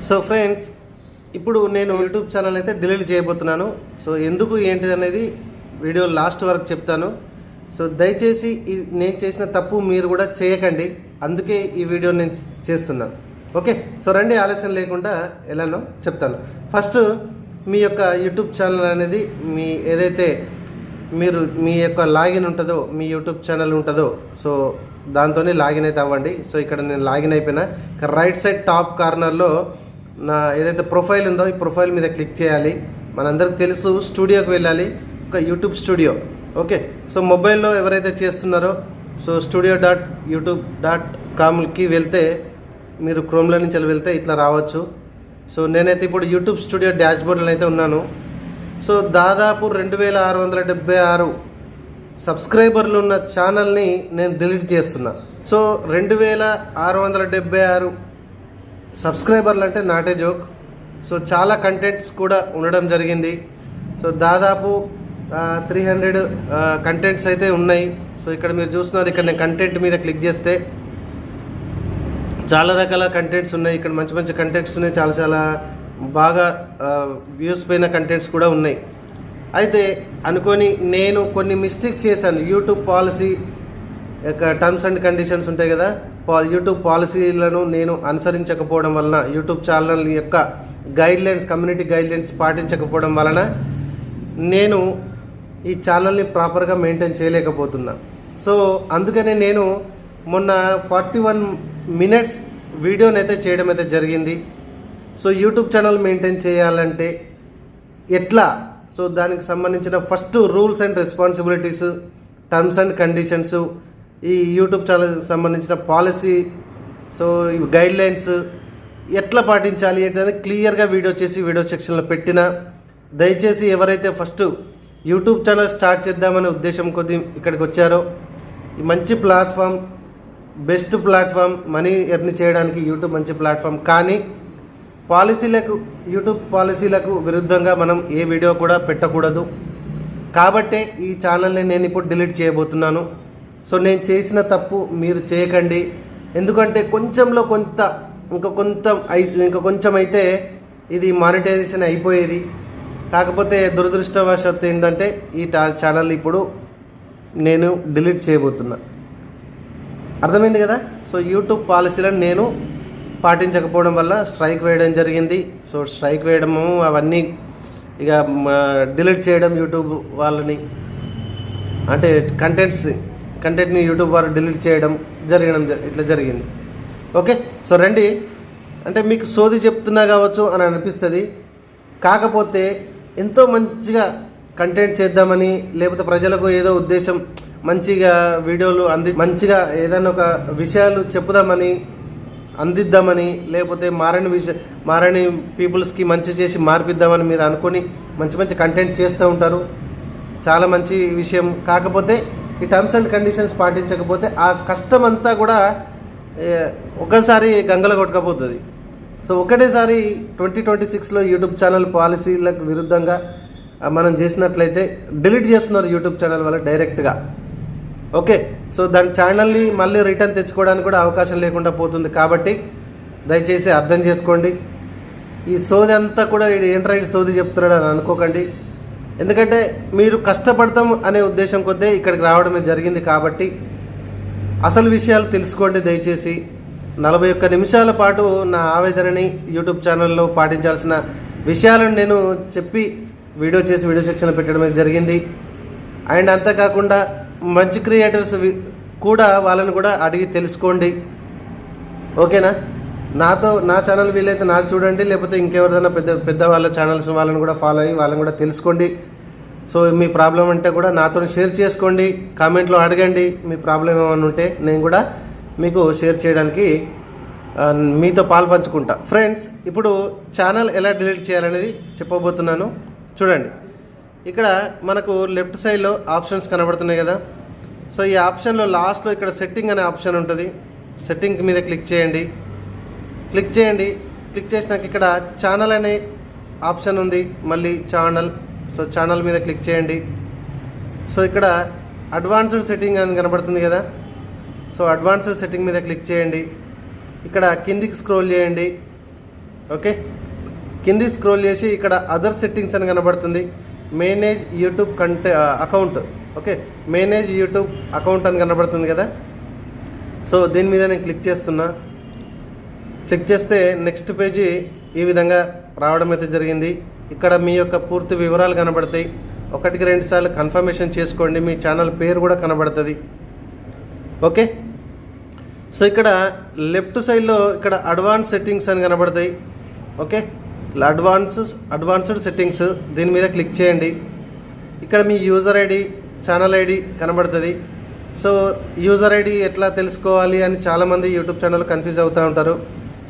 So friends, ఇప్పుడు నేను YouTube channel అయితే డిలీట్ చేయబోతున్నాను. సో ఎందుకు ఏంటిది అనేది వీడియో లాస్ట్ వరకు చెప్తాను. సో దయచేసి నేను చేసిన తప్పు మీరు కూడా చేయకండి, అందుకే ఈ వీడియో నేను చేస్తున్నాను. ఓకే, సో రండి, ఆలస్యం లేకుండా ఎలానో చెప్తాను. ఫస్ట్ మీ యొక్క యూట్యూబ్ ఛానల్ అనేది ఏదైతే మీరు మీ యొక్క లాగిన్ ఉంటుందో, మీ యూట్యూబ్ ఛానల్ ఉంటుందో, సో దాంతోనే లాగిన్ అయితే అవ్వండి. సో ఇక్కడ నేను లాగిన్ అయిపోయినా, రైట్ సైడ్ టాప్ కార్నర్లో నా ఏదైతే ప్రొఫైల్ ఉందో ఈ ప్రొఫైల్ మీద క్లిక్ చేయాలి. మనందరికి తెలుసు, స్టూడియోకి వెళ్ళాలి, ఒక యూట్యూబ్ స్టూడియో. ఓకే, సో మొబైల్లో ఎవరైతే చేస్తున్నారో సో studio.youtube.comకి వెళ్తే, మీరు క్రోమ్లో నుంచి వెళ్తే ఇట్లా రావచ్చు. సో నేనైతే ఇప్పుడు యూట్యూబ్ స్టూడియో డాష్బోర్డ్లో అయితే ఉన్నాను. సో దాదాపు 2676 సబ్స్క్రైబర్లు ఉన్న ఛానల్ని నేను డిలీట్ చేస్తున్నా. సో 2676 సబ్స్క్రైబర్లు అంటే నాటే జోక్. సో చాలా కంటెంట్స్ కూడా ఉండడం జరిగింది. సో దాదాపు 300 కంటెంట్స్ అయితే ఉన్నాయి. సో ఇక్కడ మీరు చూస్తున్నారు, ఇక్కడ నేను కంటెంట్ మీద క్లిక్ చేస్తే చాలా రకాల కంటెంట్స్ ఉన్నాయి. ఇక్కడ మంచి మంచి కంటెంట్స్ ఉన్నాయి, చాలా చాలా బాగా వ్యూస్ పైన కంటెంట్స్ కూడా ఉన్నాయి. అయితే అనుకొని నేను కొన్ని మిస్టేక్స్ చేశాను. యూట్యూబ్ పాలసీ యొక్క టర్మ్స్ అండ్ కండిషన్స్ ఉంటాయి కదా, యూట్యూబ్ పాలసీలను నేను అనుసరించకపోవడం వలన, యూట్యూబ్ ఛానల్ యొక్క గైడ్లైన్స్, కమ్యూనిటీ గైడ్లైన్స్ పాటించకపోవడం వలన నేను ఈ ఛానల్ని ప్రాపర్గా మెయింటైన్ చేయలేకపోతున్నా. సో అందుకనే నేను మొన్న 41 మినిట్స్ వీడియోనైతే చేయడం అయితే జరిగింది. సో యూట్యూబ్ ఛానల్ మెయింటైన్ చేయాలంటే ఎట్లా, సో దానికి సంబంధించిన first rules and responsibilities, terms and conditions, ఈ యూట్యూబ్ ఛానల్కి సంబంధించిన పాలసీ, సో ఈ గైడ్లైన్స్ ఎట్లా పాటించాలి అనేది క్లియర్గా వీడియో చేసి వీడియో సెక్షన్లో పెట్టిన. దయచేసి ఎవరైతే ఫస్ట్ యూట్యూబ్ ఛానల్ స్టార్ట్ చేద్దామనే ఉద్దేశం కొద్దీ ఇక్కడికి వచ్చారో, ఈ మంచి platform, best platform, money earn చేయడానికి యూట్యూబ్ మంచి ప్లాట్ఫామ్. కానీ యూట్యూబ్ పాలసీలకు విరుద్ధంగా మనం ఏ వీడియో కూడా పెట్టకూడదు. కాబట్టే ఈ ఛానల్ని నేను ఇప్పుడు డిలీట్ చేయబోతున్నాను. సో నేను చేసిన తప్పు మీరు చేయకండి. ఎందుకంటే కొంచెంలో కొంత ఇంకా కొంచెం అయితే ఇది మానిటైజేషన్ అయిపోయేది. కాకపోతే దురదృష్టవశాత్తు ఏంటంటే ఈ ఛానల్ ఇప్పుడు నేను డిలీట్ చేయబోతున్నా. అర్థమైంది కదా. సో యూట్యూబ్ పాలసీలను నేను పాటించకపోవడం వల్ల స్ట్రైక్ వేయడం జరిగింది. సో స్ట్రైక్ వేయడము అవన్నీ ఇక డిలీట్ చేయడం, యూట్యూబ్ వాళ్ళని అంటే కంటెంట్ని యూట్యూబ్ వారు డిలీట్ చేయడం ఇట్లా జరిగింది. ఓకే, సో రండి, అంటే మీకు సోది చెప్తున్నా కావచ్చు అని అనిపిస్తుంది. కాకపోతే ఎంతో మంచిగా కంటెంట్ చేద్దామని, లేకపోతే ప్రజలకు ఏదో ఉద్దేశం, మంచిగా వీడియోలు మంచిగా ఏదైనా ఒక విషయాలు చెప్పుదామని, అందిద్దామని, లేకపోతే మారని పీపుల్స్కి మంచి చేసి మార్పిద్దామని మీరు అనుకొని మంచి మంచి కంటెంట్ చేస్తూ ఉంటారు. చాలా మంచి విషయం. కాకపోతే ఈ టర్మ్స్ అండ్ కండిషన్స్ పాటించకపోతే ఆ కష్టం అంతా కూడా ఒకసారి గంగలో కొట్టుకపోతుంది. సో ఒకటేసారి 2026లో యూట్యూబ్ ఛానల్ పాలసీలకు విరుద్ధంగా మనం చేసినట్లయితే డిలీట్ చేస్తున్నారు యూట్యూబ్ ఛానల్ వల్ల డైరెక్ట్గా. ఓకే, సో దాని ఛానల్ని మళ్ళీ రిటర్న్ తెచ్చుకోవడానికి కూడా అవకాశం లేకుండా పోతుంది. కాబట్టి దయచేసి అర్థం చేసుకోండి. ఈ సోది అంతా కూడా ఏంట్రా సోది చెప్తున్నాడు అని అనుకోకండి. ఎందుకంటే మీరు కష్టపడతాం అనే ఉద్దేశం కొద్దే ఇక్కడికి రావడమే జరిగింది. కాబట్టి అసలు విషయాలు తెలుసుకోండి. దయచేసి 41 నిమిషాల పాటు నా ఆవేదనని, యూట్యూబ్ ఛానల్లో పాటించాల్సిన విషయాలను నేను చెప్పి వీడియో చేసి వీడియో సెక్షన్ పెట్టడమే జరిగింది. అండ్ అంతేకాకుండా మంచి క్రియేటర్స్ కూడా వాళ్ళని కూడా అడిగి తెలుసుకోండి. ఓకేనా. నా ఛానల్ వీలైతే నాకు చూడండి, లేకపోతే ఇంకెవరిదైనా పెద్ద వాళ్ళ ఛానల్స్ వాళ్ళని కూడా ఫాలో అయ్యి వాళ్ళని కూడా తెలుసుకోండి. సో మీ ప్రాబ్లం అంటే కూడా నాతో షేర్ చేసుకోండి, కామెంట్లో అడగండి. మీ ప్రాబ్లం ఏమైనా ఉంటే నేను కూడా మీకు షేర్ చేయడానికి మీతో పాల్పంచుకుంటా. ఫ్రెండ్స్, ఇప్పుడు ఛానల్ ఎలా డిలీట్ చేయాలనేది చెప్పబోతున్నాను. చూడండి, ఇక్కడ మనకు లెఫ్ట్ సైడ్లో ఆప్షన్స్ కనబడుతున్నాయి కదా. సో ఈ ఆప్షన్లో లాస్ట్లో ఇక్కడ సెట్టింగ్ అనే ఆప్షన్ ఉంటుంది. సెట్టింగ్ మీద క్లిక్ చేయండి. క్లిక్ చేసినాక ఇక్కడ ఛానల్ అనే ఆప్షన్ ఉంది. మళ్ళీ ఛానల్, సో ఛానల్ మీద క్లిక్ చేయండి. సో ఇక్కడ అడ్వాన్స్డ్ సెట్టింగ్ అని కనబడుతుంది కదా. సో అడ్వాన్స్డ్ సెట్టింగ్ మీద క్లిక్ చేయండి. ఇక్కడ కిందికి స్క్రోల్ చేయండి. ఓకే, కింది స్క్రోల్ చేసి ఇక్కడ అదర్ సెట్టింగ్స్ అని కనబడుతుంది, manage YouTube account. Okay, manage YouTube account అని కనబడుతుంది కదా. సో దీని మీద నేను క్లిక్ చేస్తున్నా. క్లిక్ చేస్తే నెక్స్ట్ పేజీ ఈ విధంగా రావడం అయితే జరిగింది. ఇక్కడ మీ యొక్క పూర్తి వివరాలు కనబడతాయి. 1-2 సార్లు కన్ఫర్మేషన్ చేసుకోండి. మీ ఛానల్ పేరు కూడా కనబడుతుంది. ఓకే, సో ఇక్కడ లెఫ్ట్ సైడ్లో ఇక్కడ అడ్వాన్స్ సెట్టింగ్స్ అని కనబడతాయి. ఓకే, అడ్వాన్స్డ్ సెట్టింగ్స్, దీని మీద క్లిక్ చేయండి. ఇక్కడ మీ యూజర్ ఐడి, ఛానల్ ఐడి కనబడుతుంది. సో యూజర్ ఐడి ఎట్లా తెలుసుకోవాలి అని చాలామంది యూట్యూబ్ ఛానల్ కన్ఫ్యూజ్ అవుతూ ఉంటారు.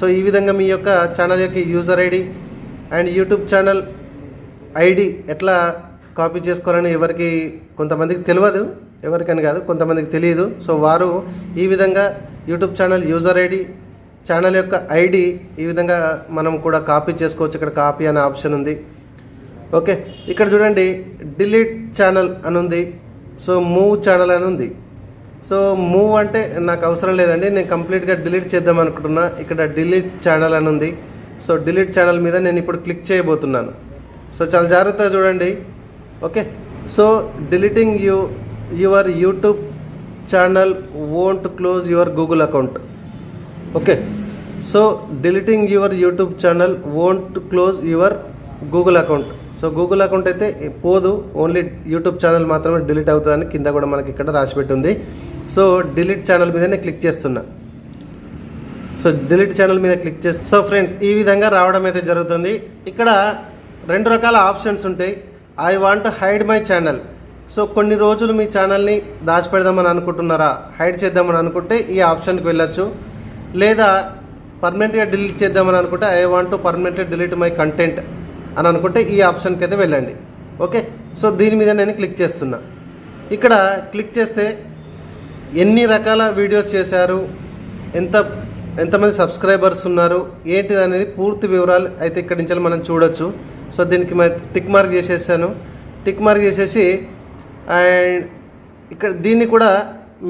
సో ఈ విధంగా మీ యొక్క ఛానల్ యొక్క user ID and YouTube channel ID ఎట్లా కాపీ చేసుకోవాలని కొంతమందికి తెలియదు, ఎవరికని కాదు, కొంతమందికి తెలియదు. సో వారు ఈ విధంగా YouTube channel user ID, channel యొక్క ఐడి ఈ విధంగా మనం కూడా కాపీ చేసుకోవచ్చు. ఇక్కడ కాపీ అనే ఆప్షన్ ఉంది. ఓకే, ఇక్కడ చూడండి డిలీట్ ఛానల్ అని ఉంది. సో మూవ్ ఛానల్ అని ఉంది. సో మూవ్ అంటే నాకు అవసరం లేదండి, నేను కంప్లీట్గా డిలీట్ చేద్దాం అనుకుంటున్నా. ఇక్కడ డిలీట్ ఛానల్ అని ఉంది. సో డిలీట్ ఛానల్ మీద నేను ఇప్పుడు క్లిక్ చేయబోతున్నాను. సో చాలా జాగ్రత్తగా చూడండి. Okay, so deleting your YouTube channel won't close your Google account. Okay, so deleting your YouTube channel won't close your Google account. So Google account అయితే పోదు, ఓన్లీ యూట్యూబ్ ఛానల్ మాత్రమే డిలీట్ అవుతుందని కింద కూడా మనకి ఇక్కడ రాసిపెట్టి ఉంది. సో డిలీట్ ఛానల్ మీదనే క్లిక్ చేస్తున్నా. సో డిలీట్ ఛానల్ మీద క్లిక్ చేస్తే సో ఫ్రెండ్స్ ఈ విధంగా రావడం అయితే జరుగుతుంది. ఇక్కడ 2 రకాల ఆప్షన్స్ ఉంటాయి. I want hide my channel. So కొన్ని రోజులు మీ ఛానల్ని దాచిపెడదామని అనుకుంటున్నారా, హైడ్ చేద్దామని అనుకుంటే ఈ ఆప్షన్కి వెళ్ళొచ్చు. లేదా పర్మనెంట్గా డిలీట్ చేద్దామని అనుకుంటే ఐ వాంట్ టు పర్మనెంట్గా డిలీట్ మై కంటెంట్ అని అనుకుంటే ఈ ఆప్షన్కి అయితే వెళ్ళండి. ఓకే, సో దీని మీద నేను క్లిక్ చేస్తున్నా. ఇక్కడ క్లిక్ చేస్తే ఎన్ని రకాల వీడియోస్ చేశారు, ఎంతమంది సబ్స్క్రైబర్స్ ఉన్నారు, ఏంటిది అనేది పూర్తి వివరాలు అయితే ఇక్కడి నుంచి మనం చూడొచ్చు. సో దీనికి టిక్ మార్క్ చేసేసాను. టిక్ మార్క్ చేసేసి అండ్ ఇక్కడ దీన్ని కూడా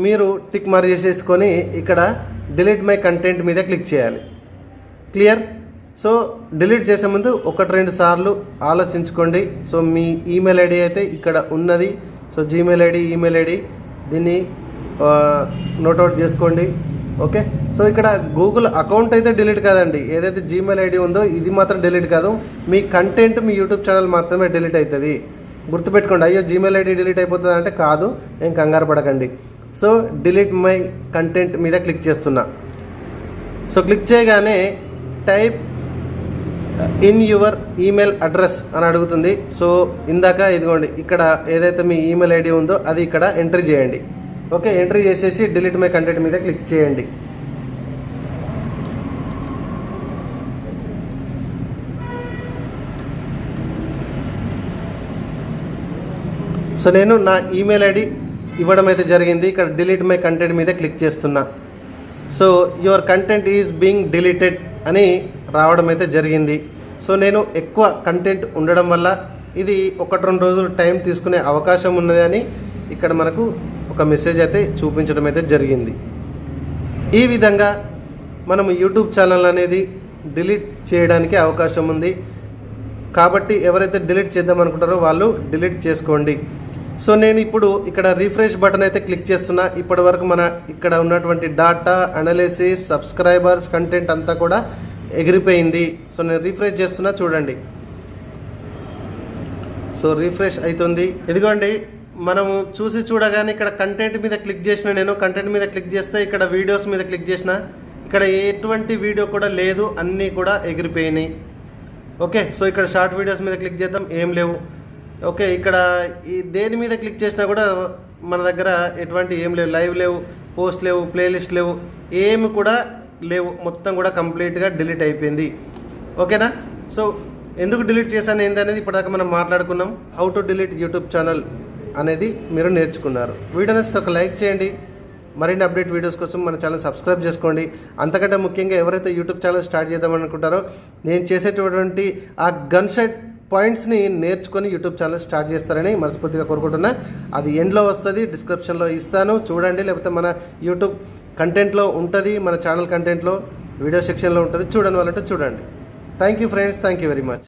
మీరు టిక్ మార్క్ చేసేసుకొని ఇక్కడ డిలీట్ మై కంటెంట్ మీద క్లిక్ చేయాలి. క్లియర్. సో డిలీట్ చేసే ముందు 1-2 సార్లు ఆలోచించుకోండి. సో మీ ఈమెయిల్ ఐడి అయితే ఇక్కడ ఉన్నది. So Gmail ID, email ID దీన్ని నోట్అవుట్ చేసుకోండి. ఓకే, సో ఇక్కడ గూగుల్ అకౌంట్ అయితే డిలీట్ కాదండి, ఏదైతే జీమెయిల్ ఐడి ఉందో ఇది మాత్రం డిలీట్ కాదు. మీ కంటెంట్, మీ యూట్యూబ్ ఛానల్ మాత్రమే డిలీట్ అవుతుంది. గుర్తుపెట్టుకోండి. అయ్యో జీమెయిల్ ఐడి డిలీట్ అయిపోతుంది అంటే కాదు, ఏం కంగారు పడకండి. సో డిలీట్ మై కంటెంట్ మీద క్లిక్ చేస్తున్నా. సో క్లిక్ చేయగానే type in your email address అని అడుగుతుంది. సో ఇందాక ఇదిగోండి ఇక్కడ ఏదైతే మీ ఈమెయిల్ ఐడి ఉందో అది ఇక్కడ ఎంట్రీ చేయండి. ఓకే, ఎంట్రీ చేసేసి డిలీట్ మై కంటెంట్ మీద క్లిక్ చేయండి. సో నేను నా ఈమెయిల్ ఐడి ఇవ్వడం అయితే జరిగింది. ఇక్కడ డిలీట్ మై కంటెంట్ మీద క్లిక్ చేస్తున్నా. So your content is being deleted అని రావడం అయితే జరిగింది. సో నేను ఎక్కువ కంటెంట్ ఉండడం వల్ల ఇది 1-2 రోజులు టైం తీసుకునే అవకాశం ఉన్నది అని ఇక్కడ మనకు ఒక మెసేజ్ అయితే చూపించడం అయితే జరిగింది. ఈ విధంగా మనం యూట్యూబ్ ఛానల్ అనేది డిలీట్ చేయడానికి అవకాశం ఉంది. కాబట్టి ఎవరైతే డిలీట్ చేద్దాం అనుకుంటారో వాళ్ళు డిలీట్ చేసుకోండి. సో నేను ఇప్పుడు ఇక్కడ రిఫ్రెష్ బటన్ అయితే క్లిక్ చేస్తున్నా. ఇప్పటి వరకు మన ఇక్కడ ఉన్నటువంటి డాటా, అనాలిసిస్, సబ్స్క్రైబర్స్, కంటెంట్ అంతా కూడా ఎగిరిపోయింది. సో నేను రిఫ్రెష్ చేస్తున్నా, చూడండి. సో రిఫ్రెష్ అవుతుంది. ఇదిగోండి మనము చూడగానే ఇక్కడ కంటెంట్ మీద క్లిక్ చేసిన, నేను కంటెంట్ మీద క్లిక్ చేస్తే ఇక్కడ వీడియోస్ మీద క్లిక్ చేసిన, ఇక్కడ ఎటువంటి వీడియో కూడా లేదు, అన్నీ కూడా ఎగిరిపోయినాయి. ఓకే, సో ఇక్కడ షార్ట్ వీడియోస్ మీద క్లిక్ చేద్దాం, ఏం లేవు. ఓకే, ఇక్కడ ఈ దేని మీద క్లిక్ చేసినా కూడా మన దగ్గర ఎటువంటి ఏం లేవు, లైవ్ లేవు, పోస్ట్ లేవు, ప్లేలిస్ట్ లేవు, ఏమి కూడా లేవు, మొత్తం కూడా కంప్లీట్గా డిలీట్ అయిపోయింది. ఓకేనా. సో ఎందుకు డిలీట్ చేశాను ఏంటనేది ఇప్పటిదాకా మనం మాట్లాడుకున్నాం. How to delete YouTube channel అనేది మీరు నేర్చుకున్నారు. వీడియో నచ్చితే ఒక లైక్ చేయండి. మరిన్ని అప్డేట్ వీడియోస్ కోసం మన ఛానల్ సబ్స్క్రైబ్ చేసుకోండి. అంతకంటే ముఖ్యంగా ఎవరైతే యూట్యూబ్ ఛానల్ స్టార్ట్ చేద్దామనుకుంటారో నేను చేసేటటువంటి ఆ గన్ షాట్ పాయింట్స్ని నేర్చుకొని యూట్యూబ్ ఛానల్ స్టార్ట్ చేస్తారని మనస్ఫూర్తిగా కోరుకుంటున్నా. అది ఎండ్లో వస్తుంది, డిస్క్రిప్షన్లో ఇస్తాను, చూడండి. లేకపోతే మన యూట్యూబ్ కంటెంట్లో ఉంటుంది, మన ఛానల్ కంటెంట్లో వీడియో సెక్షన్లో ఉంటుంది, చూడని వాళ్ళంటే చూడండి. Thank you friends, thank you very much.